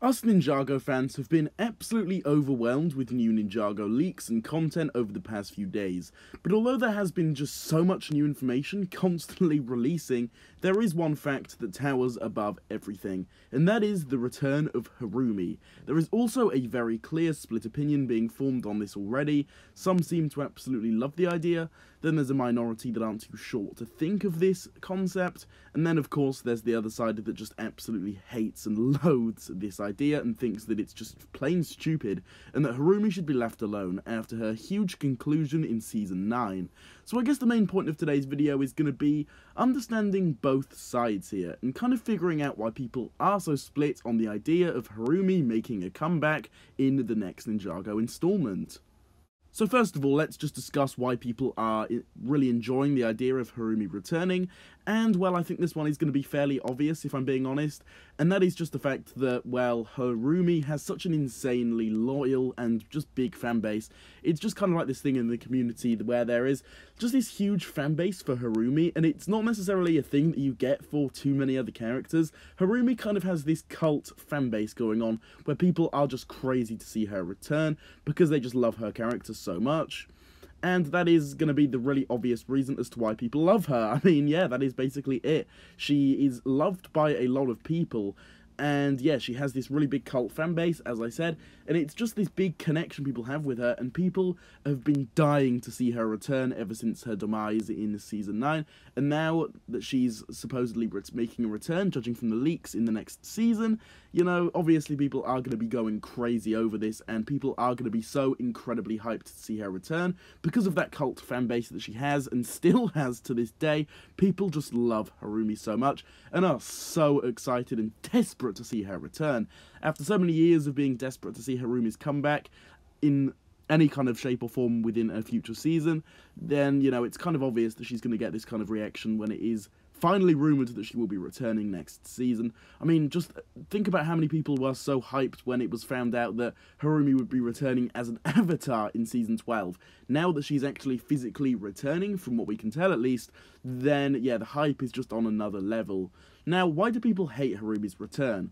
Us Ninjago fans have been absolutely overwhelmed with new Ninjago leaks and content over the past few days, but although there has been just so much new information constantly releasing, there is one fact that towers above everything, and that is the return of Harumi. There is also a very clear split opinion being formed on this already. Some seem to absolutely love the idea, then there's a minority that aren't too sure what to think of this concept, and then of course there's the other side that just absolutely hates and loathes this idea and thinks that it's just plain stupid, and that Harumi should be left alone after her huge conclusion in Season 9. So I guess the main point of today's video is going to be understanding both sides here, and kind of figuring out why people are so split on the idea of Harumi making a comeback in the next Ninjago installment. So first of all, let's just discuss why people are really enjoying the idea of Harumi returning, and well, I think this one is going to be fairly obvious if I'm being honest, and that is just the fact that, well, Harumi has such an insanely loyal and just big fan base. It's just kind of like this thing in the community where there is just this huge fan base for Harumi, and it's not necessarily a thing that you get for too many other characters. Harumi kind of has this cult fan base going on, where people are just crazy to see her return, because they just love her character so much. And that is going to be the really obvious reason as to why people love her. I mean, yeah, that is basically it. She is loved by a lot of people, and yeah, she has this really big cult fan base, as I said, and it's just this big connection people have with her, and people have been dying to see her return ever since her demise in Season 9, and now that she's supposedly making a return, judging from the leaks in the next season, you know, obviously people are going to be going crazy over this, and people are going to be so incredibly hyped to see her return, because of that cult fan base that she has, and still has to this day. People just love Harumi so much, and are so excited and desperate to see her return. After so many years of being desperate to see Harumi's comeback in any kind of shape or form within a future season, then, you know, it's kind of obvious that she's going to get this kind of reaction when it is finally rumoured that she will be returning next season. I mean, just think about how many people were so hyped when it was found out that Harumi would be returning as an avatar in Season 12. Now that she's actually physically returning, from what we can tell at least, then yeah, the hype is just on another level. Now, why do people hate Harumi's return?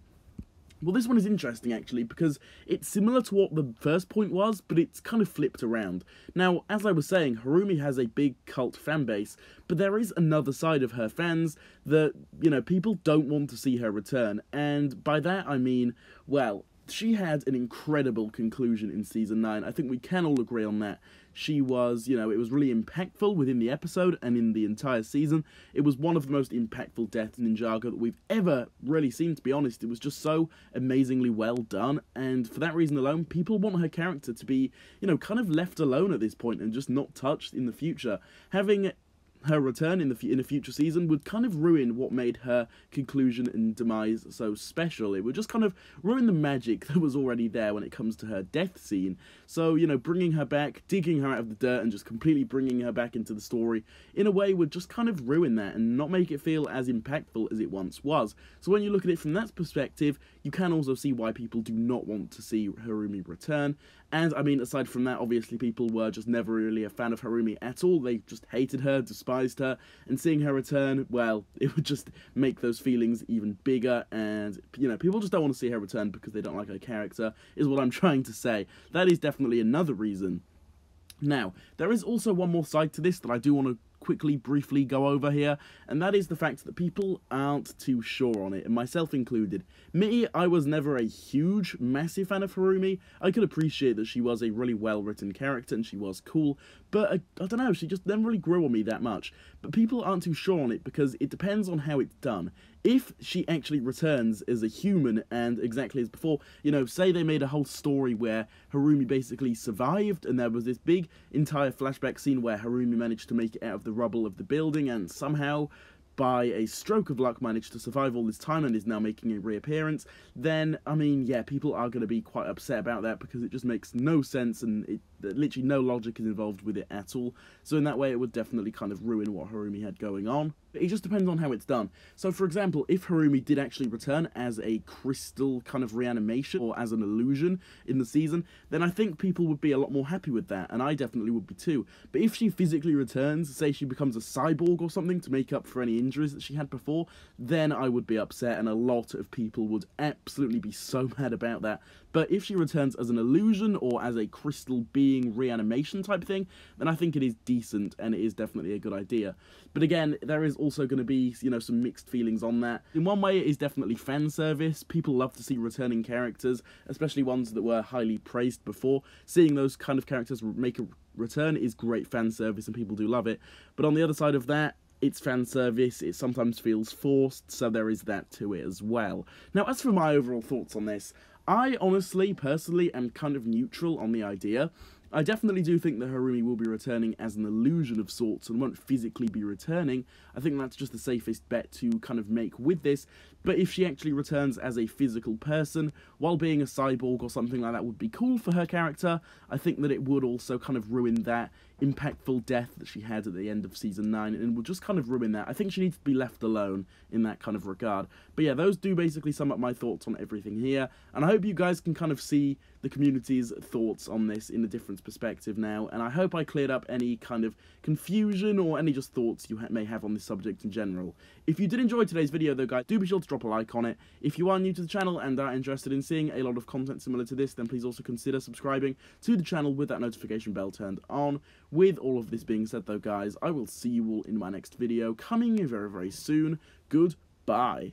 Well, this one is interesting, actually, because it's similar to what the first point was, but it's kind of flipped around. Now, as I was saying, Harumi has a big cult fan base, but there is another side of her fans that, you know, people don't want to see her return, and by that I mean, well, she had an incredible conclusion in Season 9. I think we can all agree on that. She was, you know, it was really impactful within the episode and in the entire season. It was one of the most impactful deaths in Ninjago that we've ever really seen, to be honest. It was just so amazingly well done, and for that reason alone, people want her character to be, you know, kind of left alone at this point and just not touched in the future. Having her return in a future season would kind of ruin what made her conclusion and demise so special. It would just kind of ruin the magic that was already there when it comes to her death scene. So, you know, bringing her back, digging her out of the dirt, and just completely bringing her back into the story in a way would just kind of ruin that and not make it feel as impactful as it once was. So when you look at it from that perspective, you can also see why people do not want to see Harumi return. And, I mean, aside from that, obviously people were just never really a fan of Harumi at all. They just hated her, despised her, and seeing her return, well, it would just make those feelings even bigger, and, you know, people just don't want to see her return because they don't like her character, is what I'm trying to say. That is definitely another reason. Now, there is also one more side to this that I do want to quickly, briefly go over here, and that is the fact that people aren't too sure on it, and myself included. Me, I was never a huge, massive fan of Harumi. I could appreciate that she was a really well-written character, and she was cool, but I don't know, she just never really grew on me that much. But people aren't too sure on it because it depends on how it's done. If she actually returns as a human and exactly as before, you know, say they made a whole story where Harumi basically survived and there was this big entire flashback scene where Harumi managed to make it out of the rubble of the building and somehow, by a stroke of luck, managed to survive all this time and is now making a reappearance, then, I mean, yeah, people are going to be quite upset about that because it just makes no sense, and it literally no logic is involved with it at all. So in that way, it would definitely kind of ruin what Harumi had going on. It just depends on how it's done. So for example, if Harumi did actually return as a crystal kind of reanimation or as an illusion in the season, then I think people would be a lot more happy with that, and I definitely would be too. But if she physically returns, say she becomes a cyborg or something to make up for any injuries that she had before, then I would be upset, and a lot of people would absolutely be so mad about that. But if she returns as an illusion or as a crystal being reanimation type thing, then I think it is decent and it is definitely a good idea. But again, there is also going to be, you know, some mixed feelings on that. In one way, it is definitely fan service. People love to see returning characters, especially ones that were highly praised before. Seeing those kind of characters make a return is great fan service and people do love it. But on the other side of that, it's fan service, it sometimes feels forced, so there is that to it as well. Now, as for my overall thoughts on this, I honestly, personally, am kind of neutral on the idea. I definitely do think that Harumi will be returning as an illusion of sorts and won't physically be returning. I think that's just the safest bet to kind of make with this. But if she actually returns as a physical person, while being a cyborg or something like that would be cool for her character, I think that it would also kind of ruin that impactful death that she had at the end of Season 9, and would just kind of ruin that. I think she needs to be left alone in that kind of regard. But yeah, those do basically sum up my thoughts on everything here, and I hope you guys can kind of see the community's thoughts on this in a different perspective now, and I hope I cleared up any kind of confusion or any just thoughts you may have on this subject in general. If you did enjoy today's video though, guys, do be sure to drop a like on it. If you are new to the channel and are interested in seeing a lot of content similar to this, then please also consider subscribing to the channel with that notification bell turned on. With all of this being said though, guys, I will see you all in my next video coming very, very soon. Goodbye.